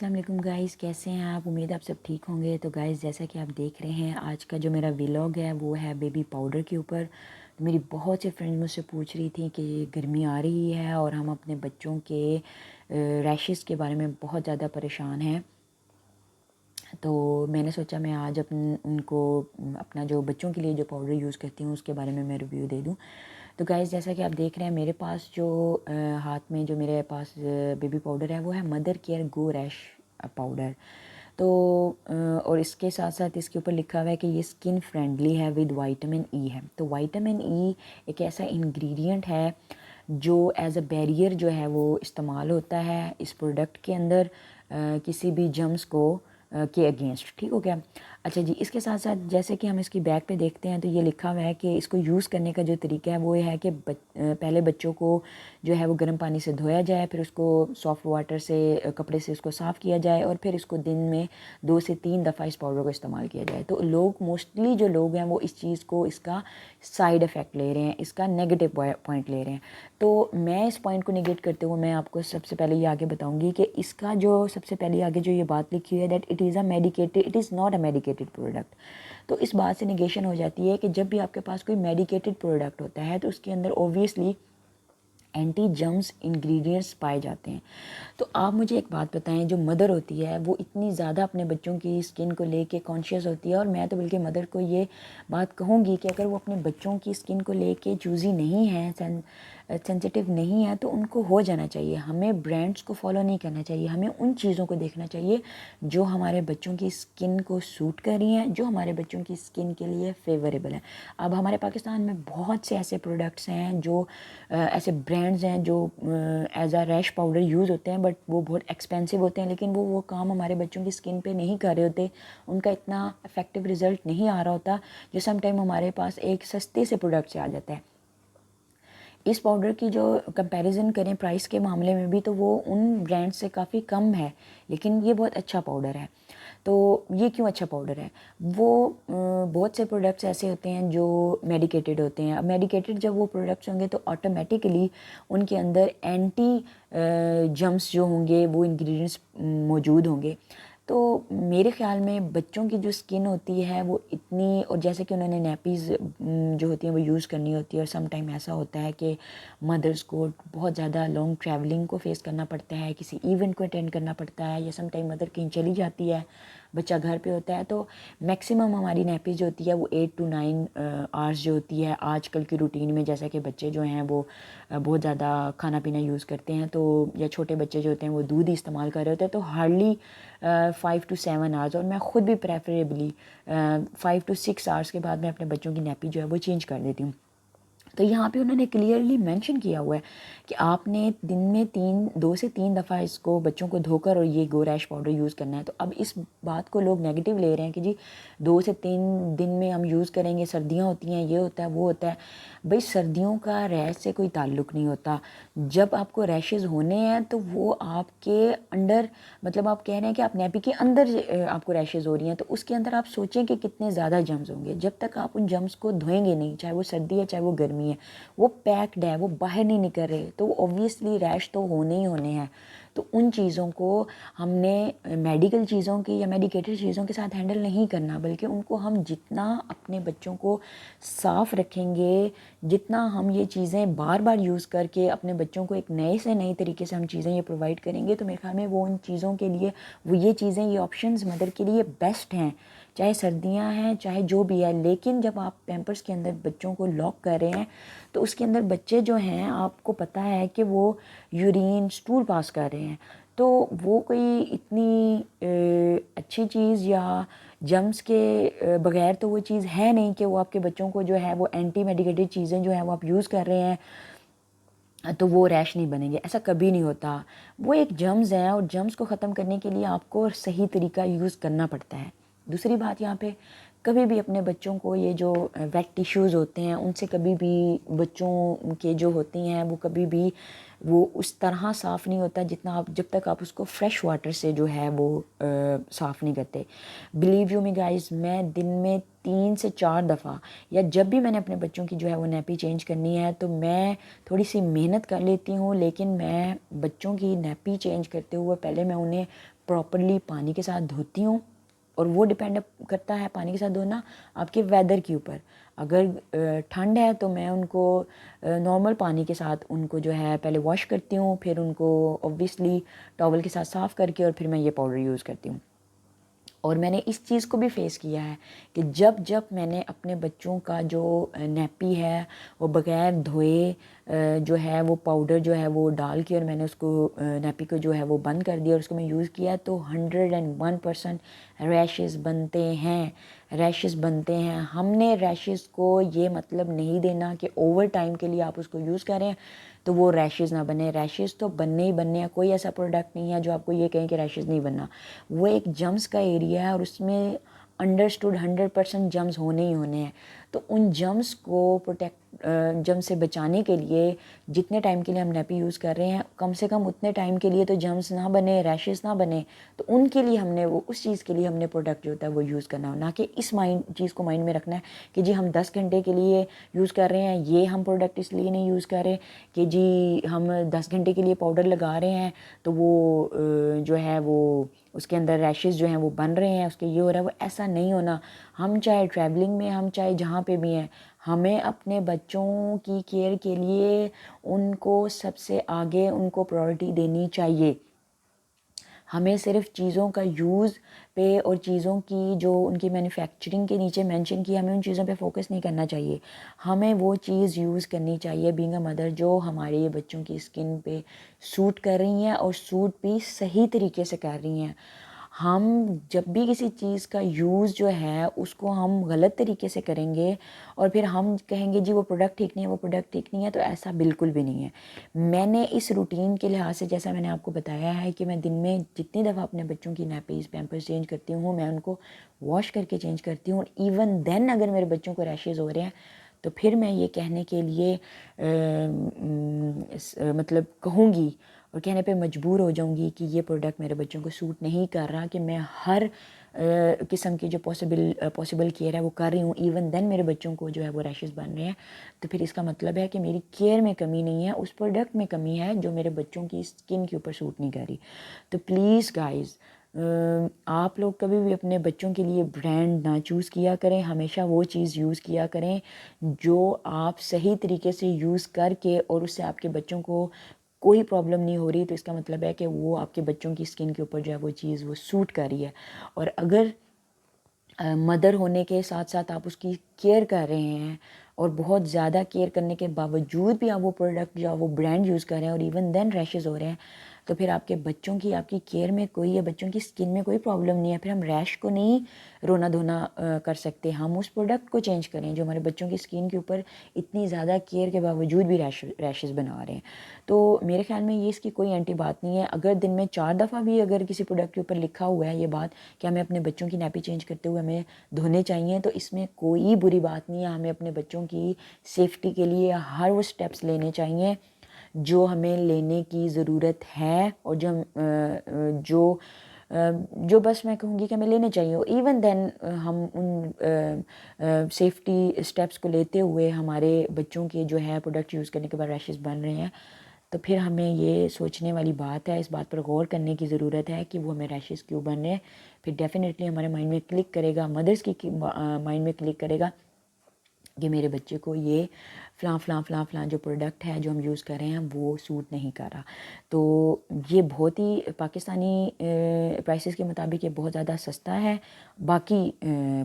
السلام علیکم گائز، کیسے ہیں آپ؟ امید ہے آپ سب ٹھیک ہوں گے۔ تو گائز جیسا کہ آپ دیکھ رہے ہیں آج کا جو میرا ولاگ ہے وہ ہے بیبی پاؤڈر کے اوپر۔ میری بہت سے فرینڈ مجھ سے پوچھ رہی تھیں کہ گرمی آ رہی ہے اور ہم اپنے بچوں کے ریشز کے بارے میں بہت زیادہ پریشان ہیں، تو میں نے سوچا میں آج ان کو اپنا جو بچوں کے لیے جو پاؤڈر یوز کرتی ہوں اس کے بارے میں ریویو دے دوں۔ تو گائز جیسا کہ آپ دیکھ رہے ہیں میرے پاس جو ہاتھ میں جو میرے پاس بیبی پاؤڈر ہے وہ ہے مدر کیئر گو ریش پاؤڈر۔ تو اور اس کے ساتھ ساتھ اس کے اوپر لکھا ہوا ہے کہ یہ سکن فرینڈلی ہے ود وائٹامن ای ہے۔ تو وائٹامن ای ایک ایسا انگریڈینٹ ہے جو ایز اے بیریئر جو ہے وہ استعمال ہوتا ہے اس پروڈکٹ کے اندر کسی بھی جرمز کو کے اگینسٹ، ٹھیک ہو گیا۔ اچھا جی، اس کے ساتھ ساتھ جیسے کہ ہم اس کی بیک پہ دیکھتے ہیں تو یہ لکھا ہوا ہے کہ اس کو یوز کرنے کا جو طریقہ ہے وہ یہ ہے کہ پہلے بچوں کو جو ہے وہ گرم پانی سے دھویا جائے، پھر اس کو سافٹ واٹر سے کپڑے سے اس کو صاف کیا جائے اور پھر اس کو دن میں 2 سے 3 دفعہ اس پاؤڈر کو استعمال کیا جائے۔ تو موسٹلی جو لوگ ہیں وہ اس چیز کو اس کا سائیڈ افیکٹ لے رہے ہیں، اس کا نیگیٹو پوائنٹ لے رہے ہیں۔ تو میں اس پوائنٹ کو نیگیٹ کرتے ہوئے میں آپ کو سب سے پہلے یہ آگے بتاؤں گی کہ اس کا جو سب سے پہلے آگے جو یہ بات لکھی ہے that it is not a medicated product. تو اس بات سے نیگیشن ہو جاتی ہے کہ جب بھی آپ کے پاس کوئی میڈیکیٹڈ پروڈکٹ ہوتا ہے تو اس کے اندر اوبویسلی اینٹی جرمز انگریڈینٹس پائے جاتے ہیں۔ تو آپ مجھے ایک بات بتائیں، جو مدر ہوتی ہے وہ اتنی زیادہ اپنے بچوں کی اسکن کو لے کے کانشیس ہوتی ہے، اور میں تو بلکہ مدر کو یہ بات کہوں گی کہ اگر وہ اپنے بچوں کی اسکن کو لے کے چوزی نہیں ہیں، سینسیٹیو نہیں ہے، تو ان کو ہو جانا چاہیے۔ ہمیں برانڈس کو فالو نہیں کرنا چاہیے، ہمیں ان چیزوں کو دیکھنا چاہیے جو ہمارے بچوں کی اسکن کو سوٹ کر رہی ہیں، جو ہمارے بچوں کی اسکن کے لیے فیوریبل ہیں۔ اب ہمارے پاکستان میں بہت سے ایسے پروڈکٹس ہیں جو ایسے برانڈز ہیں جو as a rash powder use ہوتے ہیں، بٹ وہ بہت ایکسپینسو ہوتے ہیں، لیکن وہ کام ہمارے بچوں کی اسکن پہ نہیں کر رہے ہوتے، ان کا اتنا افیکٹو رزلٹ نہیں آ رہا ہوتا جو سم ٹائم ہمارے پاس ایک سستے سے پروڈکٹ سے آ جاتا ہے۔ اس پاؤڈر کی جو کمپیریزن کریں پرائس کے معاملے میں بھی تو وہ ان برانڈ سے کافی کم ہے، لیکن یہ بہت اچھا پاؤڈر ہے۔ تو یہ کیوں اچھا پاؤڈر ہے؟ وہ بہت سے پروڈکٹس ایسے ہوتے ہیں جو میڈیکیٹڈ ہوتے ہیں۔ اب میڈیکیٹڈ جب وہ پروڈکٹس ہوں گے تو آٹومیٹیکلی ان کے اندر اینٹی جرمز جو ہوں گے وہ انگریڈینٹس موجود ہوں گے۔ تو میرے خیال میں بچوں کی جو اسکن ہوتی ہے وہ اتنی، اور جیسے کہ انہوں نے نیپیز جو ہوتی ہیں وہ یوز کرنی ہوتی ہے، اور سم ٹائم ایسا ہوتا ہے کہ مدرس کو بہت زیادہ لانگ ٹریولنگ کو فیس کرنا پڑتا ہے، کسی ایونٹ کو اٹینڈ کرنا پڑتا ہے، یا سم ٹائم مدر کہیں چلی جاتی ہے، بچہ گھر پہ ہوتا ہے، تو میکسیمم ہماری نیپیز جو ہوتی ہے وہ 8 to 9 آورس جو ہوتی ہے آج کل کی روٹین میں۔ جیسا کہ بچے جو ہیں وہ بہت زیادہ کھانا پینا یوز کرتے ہیں، تو یا چھوٹے بچے جو ہوتے ہیں وہ دودھ ہی استعمال کر رہے ہوتے ہیں، تو ہارڈلی 5 to 7 آورس، اور میں خود بھی پریفریبلی 5 to 6 آورس کے بعد میں اپنے بچوں کی نیپی جو ہے وہ چینج کر دیتی ہوں۔ تو یہاں پہ انہوں نے کلیئرلی مینشن کیا ہوا ہے کہ آپ نے دن میں 2 سے 3 دفعہ اس کو بچوں کو دھو کر اور یہ گو ریش پاؤڈر یوز کرنا ہے۔ تو اب اس بات کو لوگ نیگیٹو لے رہے ہیں کہ جی 2 سے 3 دن میں ہم یوز کریں گے، سردیاں ہوتی ہیں، یہ ہوتا ہے وہ ہوتا ہے۔ بھئی سردیوں کا ریش سے کوئی تعلق نہیں ہوتا۔ جب آپ کو ریشز ہونے ہیں تو وہ آپ کے انڈر، مطلب آپ کہہ رہے ہیں کہ آپ نیپی کے اندر آپ کو ریشز ہو رہی ہیں، تو اس کے اندر آپ سوچیں کہ کتنے زیادہ جرمز ہوں گے۔ جب تک آپ ان جرمز کو دھوئیں گے نہیں، چاہے وہ سردی ہے چاہے وہ گرمی ہے، وہ پیکڈ ہے، وہ باہر نہیں نکل رہے، تو وہ اوبویسلی ریش تو ہونے ہی ہونے ہیں۔ تو ان چیزوں کو ہم نے میڈیکل چیزوں کی یا میڈیکیٹڈ چیزوں کے ساتھ ہینڈل نہیں کرنا، بلکہ ان کو ہم جتنا اپنے بچوں کو صاف رکھیں گے، جتنا ہم یہ چیزیں بار بار یوز کر کے اپنے بچوں کو ایک نئے سے نئی طریقے سے ہم چیزیں یہ پرووائڈ کریں گے، تو میرے خیال میں وہ ان چیزوں کے لیے، وہ یہ چیزیں، یہ آپشنز مدر کے لیے بیسٹ ہیں، چاہے سردیاں ہیں چاہے جو بھی ہے۔ لیکن جب آپ پیمپرز کے اندر بچوں کو لاک کر رہے ہیں تو اس کے اندر بچے جو ہیں آپ کو پتہ ہے کہ وہ یورین سٹول پاس کر رہے ہیں، تو وہ کوئی اتنی اچھی چیز یا جرمز کے بغیر تو وہ چیز ہے نہیں کہ وہ آپ کے بچوں کو جو ہے وہ اینٹی میڈیکیٹڈ چیزیں جو ہیں وہ آپ یوز کر رہے ہیں تو وہ ریش نہیں بنیں گے، ایسا کبھی نہیں ہوتا۔ وہ ایک جرمز ہیں، اور جرمز کو ختم کرنے کے لیے آپ کو صحیح طریقہ یوز کرنا پڑتا ہے۔ دوسری بات یہاں پہ، کبھی بھی اپنے بچوں کو یہ جو ویٹ ٹیشوز ہوتے ہیں ان سے کبھی بھی بچوں کے جو ہوتی ہیں وہ کبھی بھی وہ اس طرح صاف نہیں ہوتا جتنا آپ، جب تک آپ اس کو فریش واٹر سے جو ہے وہ صاف نہیں کرتے۔ بلیو یو می گائز، میں دن میں 3 سے 4 دفعہ، یا جب بھی میں نے اپنے بچوں کی جو ہے وہ نیپی چینج کرنی ہے تو میں تھوڑی سی محنت کر لیتی ہوں، لیکن میں بچوں کی نیپی چینج کرتے ہوئے پہلے میں انہیں پراپرلی پانی کے ساتھ دھوتی ہوں، اور وہ ڈپینڈ کرتا ہے پانی کے ساتھ دھونا آپ کے ویدر کے اوپر. اگر ٹھنڈ ہے تو میں ان کو نارمل پانی کے ساتھ ان کو جو ہے پہلے واش کرتی ہوں، پھر ان کو اوبویسلی ٹاول کے ساتھ صاف کر کے اور پھر میں یہ پاؤڈر یوز کرتی ہوں. اور میں نے اس چیز کو بھی فیس کیا ہے کہ جب میں نے اپنے بچوں کا جو نیپی ہے وہ بغیر دھوئے جو ہے وہ پاؤڈر جو ہے وہ ڈال کے اور میں نے اس کو نیپی کو جو ہے وہ بند کر دیا اور اس کو میں یوز کیا، تو 101% ریشز بنتے ہیں. ہم نے ریشز کو یہ مطلب نہیں دینا کہ اوور ٹائم کے لیے آپ اس کو یوز کریں تو وہ ریشز نہ بنے. ریشز تو بننے ہی بننے ہیں. کوئی ایسا پروڈکٹ نہیں ہے جو آپ کو یہ کہیں کہ ریشز نہیں بننا. وہ ایک جمز کا ایریا ہے اور اس میں انڈرسٹوڈ 100% جمز ہونے ہی ہونے ہیں. تو ان جمز کو جمز سے بچانے کے لیے جتنے ٹائم کے لیے ہم نیپی یوز کر رہے ہیں کم سے کم اتنے ٹائم کے لیے تو جمز نہ بنے، ریشز نہ بنے. تو ان کے لیے ہم نے اس چیز کے لیے ہم نے پروڈکٹ جو ہوتا ہے وہ یوز کرنا ہو، نہ کہ اس چیز کو مائنڈ میں رکھنا ہے کہ جی ہم 10 گھنٹے کے لیے یوز کر رہے ہیں، یہ ہم پروڈکٹ اس لیے نہیں یوز کر رہے کہ جی ہم 10 گھنٹے کے لیے پاؤڈر لگا رہے ہیں تو وہ جو ہے وہ اس کے اندر ریشز جو ہیں وہ بن رہے ہیں، اس کے یہ ہو رہا ہے. وہ ایسا نہیں ہونا. ہم چاہے ٹریولنگ میں، ہم چاہے جہاں پہ بھی ہیں، ہمیں اپنے بچوں کی کیئر کے لیے ان کو سب سے آگے ان کو پرائورٹی دینی چاہیے. ہمیں صرف چیزوں کا یوز پہ اور چیزوں کی جو ان کی مینوفیکچرنگ کے نیچے مینشن کی ہمیں ان چیزوں پہ فوکس نہیں کرنا چاہیے. ہمیں وہ چیز یوز کرنی چاہیے بینگ اے مدر جو ہمارے بچوں کی اسکن پہ سوٹ کر رہی ہیں اور سوٹ بھی صحیح طریقے سے کر رہی ہیں. ہم جب بھی کسی چیز کا یوز جو ہے اس کو ہم غلط طریقے سے کریں گے اور پھر ہم کہیں گے جی وہ پروڈکٹ ٹھیک نہیں ہے، وہ پروڈکٹ ٹھیک نہیں ہے، تو ایسا بالکل بھی نہیں ہے. میں نے اس روٹین کے لحاظ سے جیسا میں نے آپ کو بتایا ہے کہ میں دن میں جتنی دفعہ اپنے بچوں کی نیپیز پیمپرز چینج کرتی ہوں میں ان کو واش کر کے چینج کرتی ہوں. ایون دین اگر میرے بچوں کو ریشز ہو رہے ہیں تو پھر میں یہ کہنے کے لیے مطلب کہوں گی اور کہنے پہ مجبور ہو جاؤں گی کہ یہ پروڈکٹ میرے بچوں کو سوٹ نہیں کر رہا، کہ میں ہر قسم کی جو پاسبل کیئر ہے وہ کر رہی ہوں. ایون دین میرے بچوں کو جو ہے وہ ریشز بن رہے ہیں، تو پھر اس کا مطلب ہے کہ میری کیئر میں کمی نہیں ہے، اس پروڈکٹ میں کمی ہے جو میرے بچوں کی اسکن کے اوپر سوٹ نہیں کر رہی. تو پلیز گائز آپ لوگ کبھی بھی اپنے بچوں کے لیے برانڈ نہ چوز کیا کریں. ہمیشہ وہ چیز یوز کیا کریں جو آپ صحیح طریقے سے یوز کر کے اور اس سے آپ کے بچوں کو کوئی پرابلم نہیں ہو رہی، تو اس کا مطلب ہے کہ وہ آپ کے بچوں کی اسکن کے اوپر جو ہے وہ چیز وہ سوٹ کر رہی ہے. اور اگر مدر ہونے کے ساتھ ساتھ آپ اس کی کیئر کر رہے ہیں اور بہت زیادہ کیئر کرنے کے باوجود بھی آپ وہ پروڈکٹ جو وہ برانڈ یوز کر رہے ہیں اور ایون دین ریشز ہو رہے ہیں، تو پھر آپ کے بچوں کی آپ کی کیئر میں کوئی یا بچوں کی اسکن میں کوئی پرابلم نہیں ہے. پھر ہم ریش کو نہیں رونا دھونا کر سکتے. ہم اس پروڈکٹ کو چینج کریں جو ہمارے بچوں کی اسکن کے اوپر اتنی زیادہ کیئر کے باوجود بھی ریشز بنا رہے ہیں. تو میرے خیال میں یہ اس کی کوئی اینٹی بات نہیں ہے. اگر دن میں 4 دفعہ بھی اگر کسی پروڈکٹ کے اوپر لکھا ہوا ہے یہ بات کہ ہمیں اپنے بچوں کی نیپی چینج کرتے ہوئے ہمیں دھونے چاہیے، تو اس میں کوئی بری بات نہیں ہے. ہمیں اپنے بچوں کی سیفٹی کے لیے ہر وہ سٹیپس لینے چاہیے جو ہمیں لینے کی ضرورت ہے اور جو بس میں کہوں گی کہ ہمیں لینے چاہیے. ایون دین ہم ان سیفٹی سٹیپس کو لیتے ہوئے ہمارے بچوں کے جو ہے پروڈکٹ یوز کرنے کے بعد ریشز بن رہے ہیں، تو پھر ہمیں یہ سوچنے والی بات ہے، اس بات پر غور کرنے کی ضرورت ہے کہ وہ ہمیں ریشز کیوں بن رہے ہیں. پھر ڈیفینیٹلی ہمارے مائنڈ میں کلک کرے گا، مدرس کی مائنڈ میں کلک کرے گا کہ میرے بچے کو یہ فلاں جو پروڈکٹ ہے جو ہم یوز کر رہے ہیں وہ سوٹ نہیں کر رہا. تو یہ بہت ہی پاکستانی پرائسز کے مطابق یہ بہت زیادہ سستا ہے باقی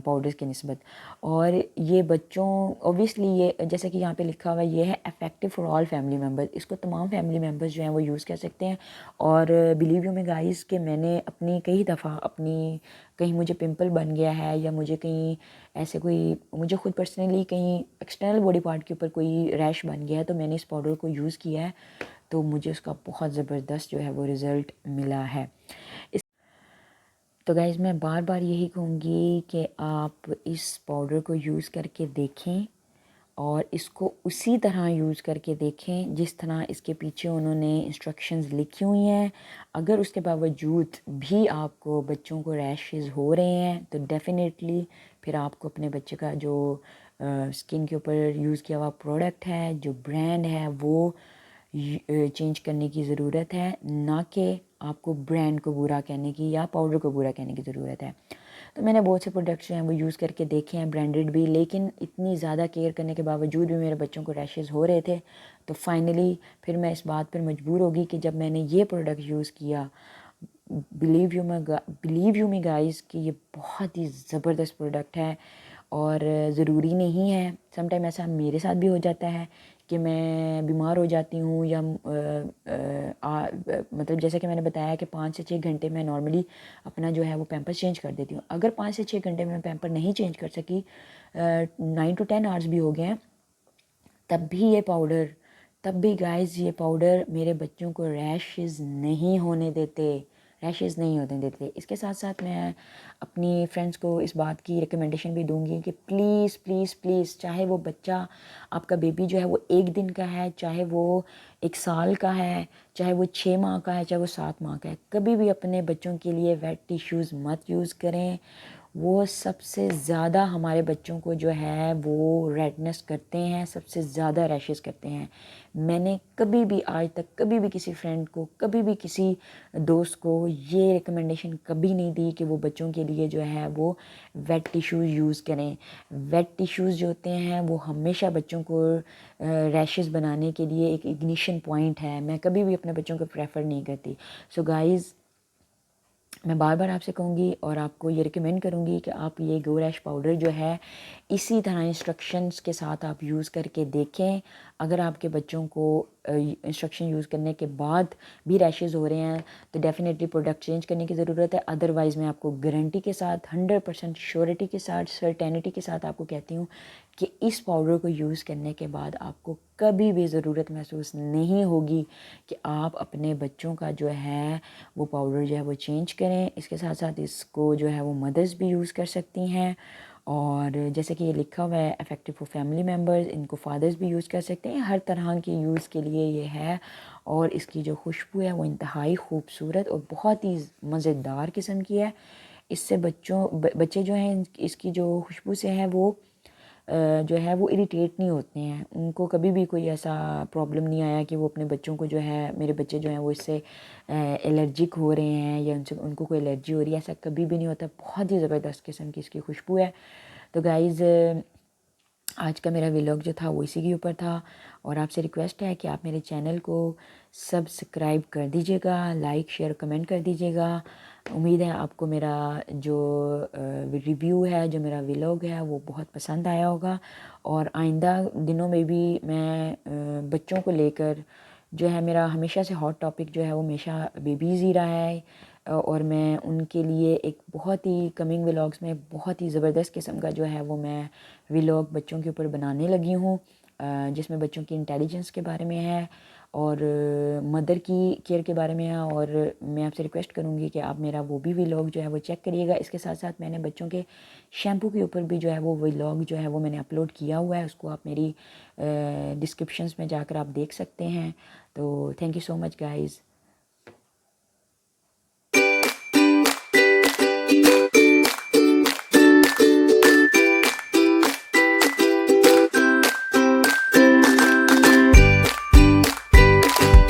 پاؤڈرز کی نسبت. اور یہ بچوں اوبویسلی یہ جیسے کہ یہاں پہ لکھا ہوا ہے یہ ہے effective for all family members. اس کو تمام فیملی ممبرز جو ہیں وہ یوز کر سکتے ہیں. اور بلیو یو میں گائز کہ میں نے اپنی کئی دفعہ کہیں مجھے پمپل بن گیا ہے یا مجھے کہیں ایسے مجھے خود پرسنلی کہیں ایکسٹرنل باڈی پارٹ کے اوپر کوئی ریش بن گیا ہے تو میں نے اس پاؤڈر کو یوز کیا ہے تو مجھے اس کا بہت زبردست جو ہے وہ رزلٹ ملا ہے. تو گائز میں بار بار یہی کہوں گی کہ آپ اس پاؤڈر کو یوز کر کے دیکھیں اور اس کو اسی طرح یوز کر کے دیکھیں جس طرح اس کے پیچھے انہوں نے انسٹرکشنز لکھی ہوئی ہیں. اگر اس کے باوجود بھی آپ کو بچوں کو ریشز ہو رہے ہیں تو ڈیفینیٹلی پھر آپ کو اپنے بچے کا جو اسکن کے اوپر یوز کیا ہوا پروڈکٹ ہے جو برانڈ ہے وہ چینج کرنے کی ضرورت ہے، نہ کہ آپ کو برانڈ کو برا کہنے کی یا پاؤڈر کو برا کہنے کی ضرورت ہے. تو میں نے بہت سے پروڈکٹس جو ہیں وہ یوز کر کے دیکھے ہیں برانڈڈ بھی، لیکن اتنی زیادہ کیئر کرنے کے باوجود بھی میرے بچوں کو ریشز ہو رہے تھے. تو فائنلی پھر میں اس بات پر مجبور ہوگی کہ جب میں نے یہ پروڈکٹ یوز کیا، بلیو یو می گائز کہ یہ بہت ہی زبردست پروڈکٹ ہے. اور ضروری نہیں ہے، سم ٹائم ایسا میرے ساتھ بھی ہو جاتا ہے کہ میں بیمار ہو جاتی ہوں یا مطلب جیسا کہ میں نے بتایا کہ 5 سے 6 گھنٹے میں نارملی اپنا جو ہے وہ پیمپر چینج کر دیتی ہوں. اگر 5 سے 6 گھنٹے میں پیمپر نہیں چینج کر سکی، 9 to 10 آورس بھی ہو گئے ہیں، تب بھی گائز یہ پاؤڈر میرے بچوں کو ریشز نہیں ہونے دیتے. اس کے ساتھ ساتھ میں اپنی فرینڈس کو اس بات کی ریکمنڈیشن بھی دوں گی کہ پلیز پلیز پلیز، چاہے وہ بچہ آپ کا بیبی جو ہے وہ 1 دن کا ہے، چاہے وہ 1 سال کا ہے، چاہے وہ 6 ماہ کا ہے، چاہے وہ 7 ماہ کا ہے، کبھی بھی اپنے بچوں کے لیے ویٹ ٹیشوز مت یوز کریں. وہ سب سے زیادہ ہمارے بچوں کو جو ہے وہ ریڈنس کرتے ہیں، سب سے زیادہ ریشز کرتے ہیں. میں نے کبھی بھی آج تک کبھی بھی کسی فرینڈ کو، کبھی بھی کسی دوست کو یہ ریکمنڈیشن کبھی نہیں دی کہ وہ بچوں کے لیے جو ہے وہ ویٹ ٹیشوز یوز کریں. ویٹ ٹیشوز جو ہوتے ہیں وہ ہمیشہ بچوں کو ریشز بنانے کے لیے ایک اگنیشن پوائنٹ ہے. میں کبھی بھی اپنے بچوں کو پریفر نہیں کرتی. سو گائز، میں بار بار آپ سے کہوں گی اور آپ کو یہ ریکمینڈ کروں گی کہ آپ یہ گو ریش پاؤڈر جو ہے اسی طرح انسٹرکشنز کے ساتھ آپ یوز کر کے دیکھیں. اگر آپ کے بچوں کو انسٹرکشن یوز کرنے کے بعد بھی ریشز ہو رہے ہیں تو ڈیفینیٹلی پروڈکٹ چینج کرنے کی ضرورت ہے. ادروائز میں آپ کو گارنٹی کے ساتھ 100% شیورٹی کے ساتھ، سرٹینٹی کے ساتھ آپ کو کہتی ہوں کہ اس پاؤڈر کو یوز کرنے کے بعد آپ کو کبھی بھی ضرورت محسوس نہیں ہوگی کہ آپ اپنے بچوں کا جو ہے وہ پاؤڈر جو ہے وہ چینج کریں. اس کے ساتھ ساتھ اس کو جو ہے وہ مدرز بھی یوز کر سکتی ہیں، اور جیسے کہ یہ لکھا ہوا ہے افیکٹو فور فیملی ممبرز، ان کو فادرز بھی یوز کر سکتے ہیں. ہر طرح کے یوز کے لیے یہ ہے، اور اس کی جو خوشبو ہے وہ انتہائی خوبصورت اور بہت ہی مزیدار قسم کی ہے. اس سے بچے جو ہیں اس کی جو خوشبو سے ہیں وہ جو ہے وہ اریٹیٹ نہیں ہوتے ہیں. ان کو کبھی بھی کوئی ایسا پرابلم نہیں آیا کہ وہ اپنے بچوں کو جو ہے، میرے بچے جو ہیں وہ اس سے الرجک ہو رہے ہیں یا ان کو کوئی الرجی ہو رہی ہے، ایسا کبھی بھی نہیں ہوتا. بہت ہی زبردست قسم کی اس کی خوشبو ہے. تو گائز، آج کا میرا ولاگ جو تھا وہ اسی کے اوپر تھا، اور آپ سے ریکویسٹ ہے کہ آپ میرے چینل کو سبسکرائب کر دیجیے گا، لائک شیئر کمنٹ کر دیجیے گا. امید ہے آپ کو میرا جو ریویو ہے، جو میرا ولاگ ہے وہ بہت پسند آیا ہوگا. اور آئندہ دنوں میں بھی میں بچوں کو لے کر جو ہے، میرا ہمیشہ سے ہاٹ ٹاپک جو ہے وہ ہمیشہ بیبیز ہی رہا ہے، اور میں ان کے لیے ایک بہت ہی کمنگ ولاگس میں بہت ہی زبردست قسم کا جو ہے وہ میں ولاگ بچوں کے اوپر بنانے لگی ہوں، جس میں بچوں کی انٹیلیجنس کے بارے میں ہے اور مدر کی کیئر کے بارے میں ہے. اور میں آپ سے ریکویسٹ کروں گی کہ آپ میرا وہ بھی ولاگ جو ہے وہ چیک کریے گا. اس کے ساتھ ساتھ میں نے بچوں کے شیمپو کے اوپر بھی جو ہے وہ ولاگ جو ہے وہ میں نے اپلوڈ کیا ہوا ہے، اس کو آپ میری ڈسکرپشنز میں جا کر آپ دیکھ سکتے ہیں. تو thank you so much guys.